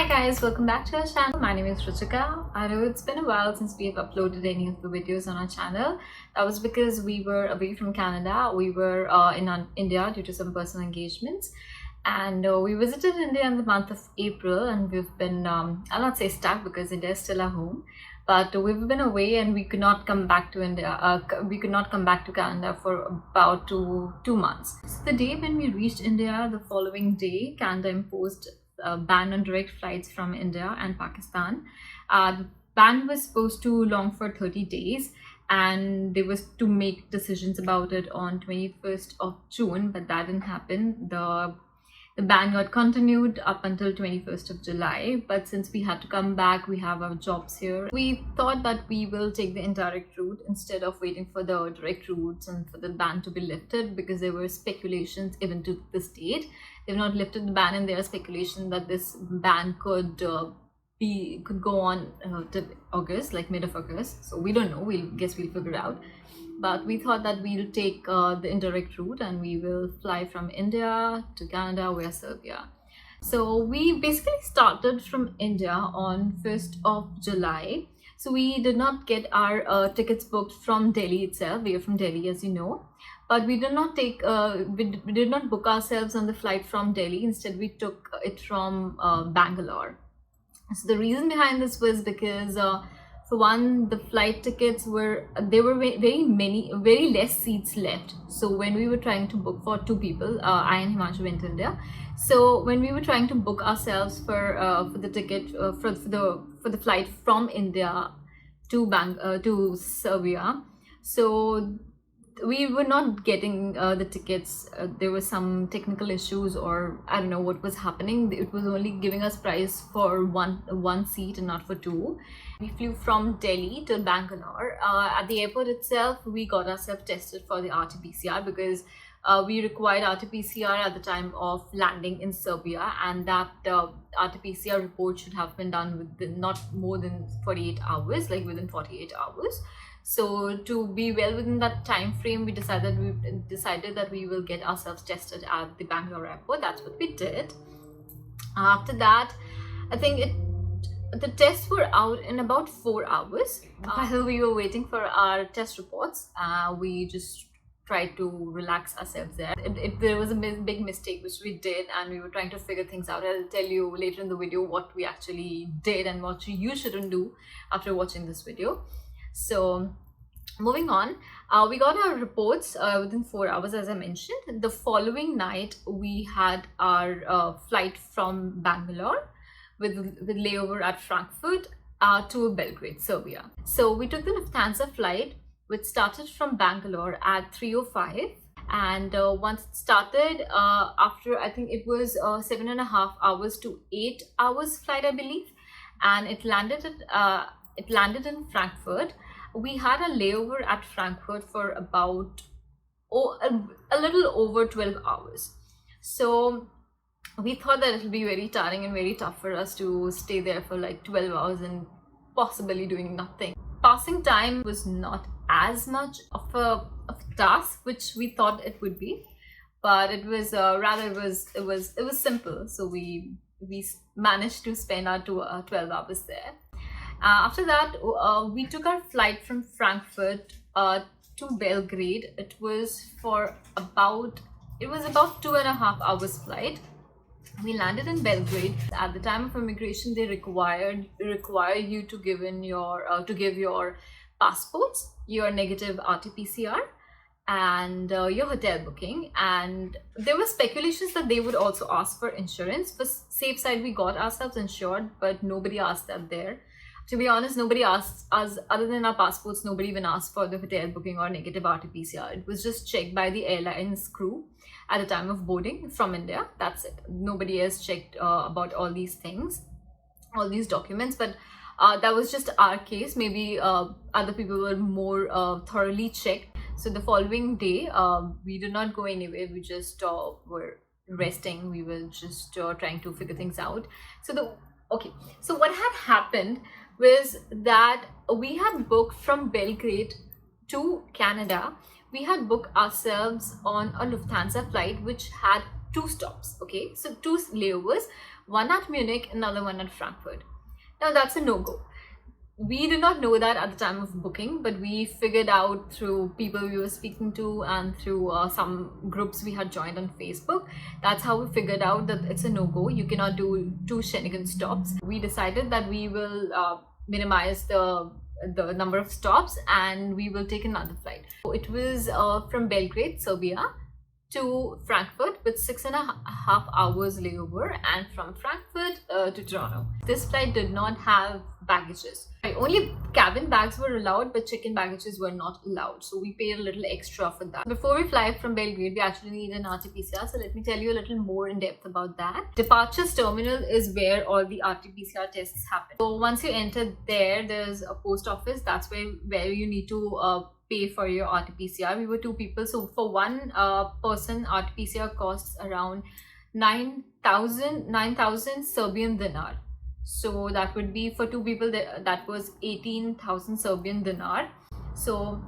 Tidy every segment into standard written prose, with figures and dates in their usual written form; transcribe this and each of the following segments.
Hi guys, welcome back to our channel. My name is Ruchika. I know it's been a while since we have uploaded any of the videos on our channel. That was because we were away from Canada. We were in India due to some personal engagements, and we visited India in the month of April, and we've been I'll not say stuck because India is still our home, but we've been away and we could not come back to India. We could not come back to Canada for about two months. So the day when we reached India, the following day, Canada imposed a ban on direct flights from India and Pakistan. The ban was supposed to long for 30 days, and they was to make decisions about it on 21st of June, but that didn't happen. The ban got continued up until 21st of July, but since we had to come back, we have our jobs here. We thought that we will take the indirect route instead of waiting for the direct routes and for the ban to be lifted, because there were speculations even to this date. They've not lifted the ban, and there are speculation that this ban could go on to August, like mid of August. So we don't know. We'll figure it out. But we thought that we'll take the indirect route and we will fly from India to Canada via Serbia. So we basically started from India on 1st of July. So we did not get our tickets booked from Delhi itself. We are from Delhi, as you know. But we did not take, we did not book ourselves on the flight from Delhi. Instead, we took it from Bangalore. So the reason behind this was because, for one, the flight tickets were very less seats left. So when we were trying to book for two people, I and Himanshu went to India. So when we were trying to book ourselves for the ticket for the flight from India to Serbia, so we were not getting the tickets. There were some technical issues, or I don't know what was happening. It was only giving us price for one seat and not for two. We flew from Delhi to Bangalore. At the airport itself, we got ourselves tested for the RT-PCR, because we required RT-PCR at the time of landing in Serbia, and that RT-PCR report should have been done within not more than 48 hours, like within 48 hours. So to be well within that time frame, we decided that we will get ourselves tested at the Bangalore airport. That's what we did. After that, I think the tests were out in about 4 hours. While we were waiting for our test reports, we just tried to relax ourselves there. There was a big mistake which we did, and we were trying to figure things out. I'll tell you later in the video what we actually did and what you shouldn't do after watching this video. So moving on, we got our reports within 4 hours, as I mentioned. The following night, we had our flight from Bangalore with layover at Frankfurt to Belgrade, Serbia. So we took the Lufthansa flight, which started from Bangalore at 3:05. And once it started, after I think it was 7.5 hours to 8 hours flight, I believe, and it landed in Frankfurt. We had a layover at Frankfurt for about a little over 12 hours. So we thought that it would be very tiring and very tough for us to stay there for like 12 hours and possibly doing nothing. Passing time was not as much of a task which we thought it would be, but it was it was simple. So we managed to spend our 12 hours there. After that, we took our flight from Frankfurt to Belgrade. It was about 2.5 hours flight. We landed in Belgrade. At the time of immigration, they require you to give your passports, your negative RT-PCR, and your hotel booking. And there were speculations that they would also ask for insurance. For safe side, we got ourselves insured, but nobody asked that there. To be honest, nobody asked us, other than our passports, nobody even asked for the hotel booking or negative RT-PCR. It was just checked by the airline's crew at the time of boarding from India. That's it. Nobody else checked about all these things, all these documents. But that was just our case. Maybe other people were more thoroughly checked. So the following day, we did not go anywhere. We just were resting. We were just trying to figure things out. So what had happened was that we had booked from Belgrade to Canada. We had booked ourselves on a Lufthansa flight which had 2 stops. Okay, so 2 layovers. one at Munich, another one at Frankfurt. Now that's a no-go. We did not know that at the time of booking, but we figured out through people we were speaking to and through some groups we had joined on Facebook. That's how we figured out that it's a no-go. You cannot do 2 Schengen stops. We decided that we will minimize the number of stops and we will take another flight. So it was from Belgrade, Serbia, to Frankfurt with 6.5 hours layover, and from Frankfurt to Toronto. This flight did not have baggages. Only cabin bags were allowed, but check-in baggages were not allowed. So we paid a little extra for that. Before we fly from Belgrade, we actually need an RT-PCR. So let me tell you a little more in depth about that. Departures terminal is where all the RT-PCR tests happen. So once you enter there, there's a post office. That's where you need to pay for your RT-PCR. We were 2 people, so for one person, RT-PCR costs around 9,000 Serbian dinar. So that would be for 2 people, that was 18,000 Serbian dinar. So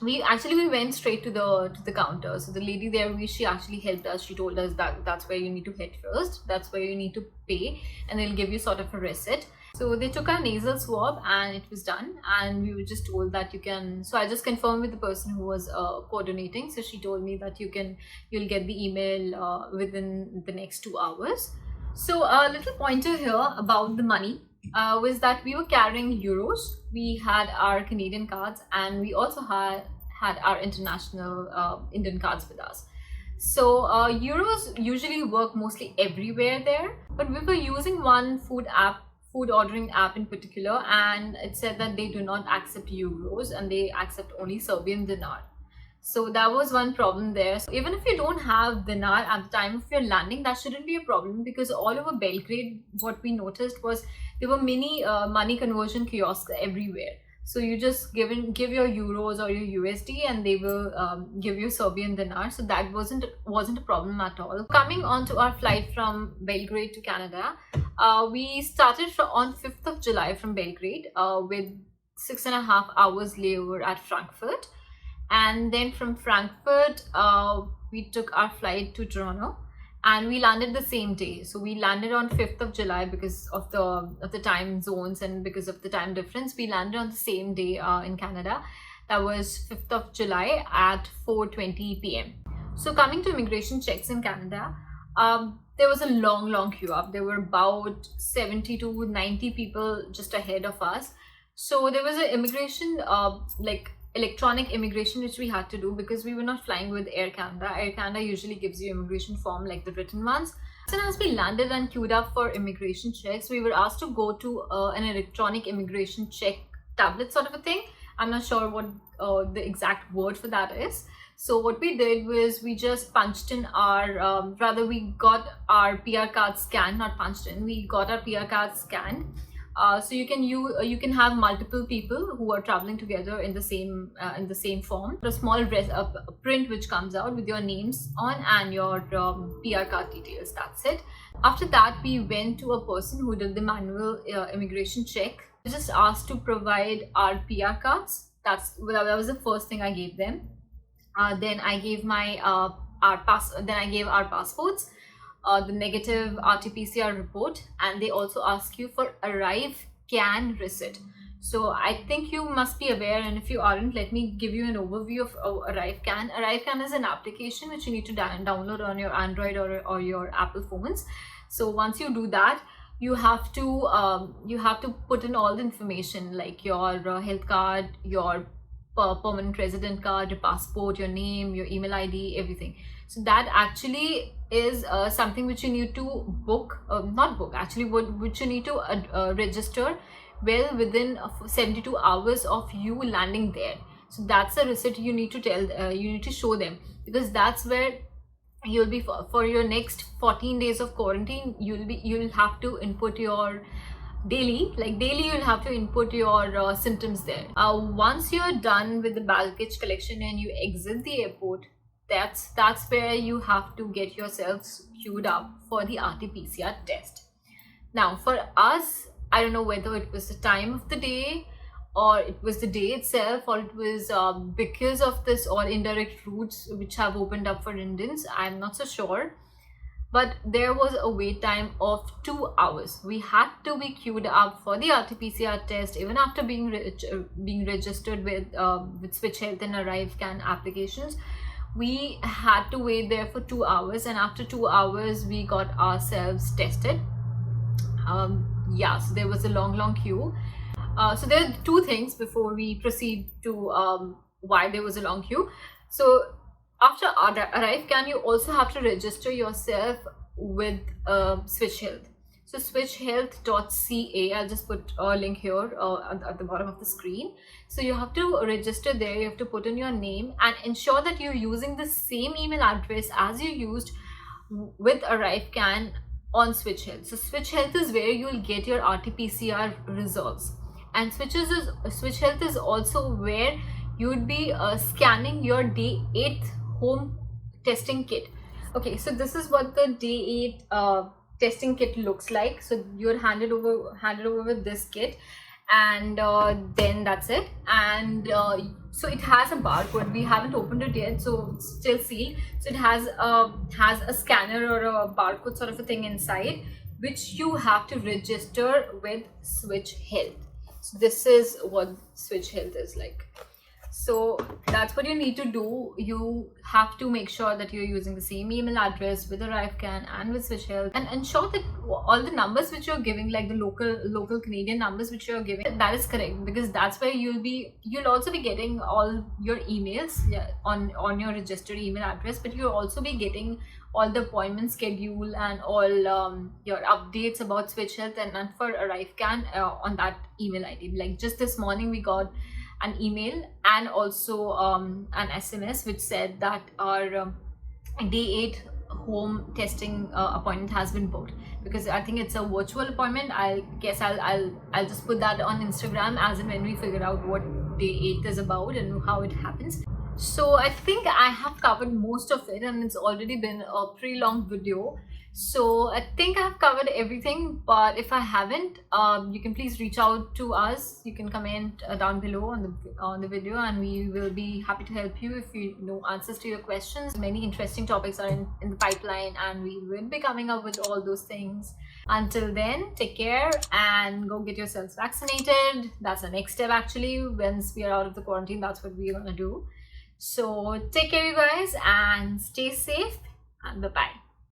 we went straight to the counter. So the lady there, she actually helped us. She told us that that's where you need to head first, that's where you need to pay, and they'll give you sort of a receipt. So they took our nasal swab and it was done, and we were just told that you can. So I just confirmed with the person who was coordinating. So she told me that you'll get the email within the next 2 hours. So a little pointer here about the money was that we were carrying euros. We had our Canadian cards, and we also had our international Indian cards with us. So euros usually work mostly everywhere there, but we were using one food ordering app in particular, and it said that they do not accept euros and they accept only Serbian dinar. So that was one problem there. So even if you don't have dinar at the time of your landing, that shouldn't be a problem, because all over Belgrade, what we noticed was there were many money conversion kiosks everywhere. So you just give your euros or your USD, and they will give you Serbian dinar. So that wasn't a problem at all. Coming on to our flight from Belgrade to Canada, we started on 5th of July from Belgrade with 6.5 hours layover at Frankfurt. And then from Frankfurt, we took our flight to Toronto, and we landed the same day. So we landed on 5th of July because of the time zones and because of the time difference. We landed on the same day in Canada. That was 5th of July at 4:20 p.m. So coming to immigration checks in Canada, there was a long queue up. There were about 70 to 90 people just ahead of us. So there was an immigration electronic immigration which we had to do, because we were not flying with Air Canada. Air Canada usually gives you immigration form like the written ones. So as we landed and queued up for immigration checks, we were asked to go to an electronic immigration check tablet sort of a thing. I'm not sure what the exact word for that is. So what we did was we just punched in our, we got our PR card scanned, not punched in, we got our PR card scanned. So you can have multiple people who are traveling together in the same form. A small print which comes out with your names on and your PR card details. That's it. After that, we went to a person who did the manual immigration check. We just asked to provide our PR cards. That was the first thing I gave them. Then I gave our passports. The negative RT-PCR report, and they also ask you for ArriveCAN receipt. So I think you must be aware, and if you aren't, let me give you an overview of ArriveCAN. ArriveCAN is an application which you need to download on your Android or your Apple phones. So once you do that, you have to put in all the information like your health card, your permanent resident card, your passport, your name, your email ID, everything. So that actually is something which you need to which you need to register well within 72 hours of you landing there. So that's a receipt you need to show them, because that's where you'll be for your next 14 days of quarantine. You'll have to input your daily you'll have to input your symptoms there. Once you're done with the baggage collection and you exit the airport, that's where you have to get yourselves queued up for the RT-PCR test. Now for us, I don't know whether it was the time of the day or it was the day itself, or it was because of this all indirect routes which have opened up for Indians. I'm not so sure. but there was a wait time of 2 hours. We had to be queued up for the RT-PCR test even after being registered with Switch Health and ArriveCan applications. We had to wait there for 2 hours, and after 2 hours we got ourselves tested. Yeah, so there was a long queue. So there are two things before we proceed to why there was a long queue. So after ArriveCan, you also have to register yourself with Switch Health. So switchhealth.ca, I'll just put a link here at the bottom of the screen. So you have to register there, you have to put in your name and ensure that you're using the same email address as you used with ArriveCan on Switch Health. So Switch Health is where you'll get your RT-PCR results, and Switch Health is also where you would be scanning your day 8 home testing kit. Okay, so this is what the day 8 testing kit looks like. So you're handed over with this kit, and then that's it. And so it has a barcode. We haven't opened it yet, so it's still sealed. So it has a scanner or a barcode sort of a thing inside, which you have to register with Switch Health. So this is what Switch Health is like. So that's what you need to do. You have to make sure that you're using the same email address with ArriveCan and with Switch Health, and ensure that all the numbers which you're giving, like the local Canadian numbers which you're giving, that is correct, because that's where you'll also be getting all your emails, yeah, on your registered email address, but you'll also be getting all the appointment schedule and all your updates about Switch Health and for ArriveCan on that email ID. Like just this morning we got an email and also an SMS which said that our day 8 home testing appointment has been booked, because I think it's a virtual appointment. I guess I'll just put that on Instagram as and when we figure out what day 8 is about and how it happens. So I think I have covered most of it, and it's already been a pretty long video. So I think I've covered everything, but if I haven't, you can please reach out to us. You can comment down below on the video, and we will be happy to help you if you know answers to your questions. Many interesting topics are in the pipeline, and we will be coming up with all those things. Until then, take care and go get yourselves vaccinated. That's the next step actually. Once we are out of the quarantine, that's what we're gonna do. So take care, you guys, and stay safe, and bye-bye.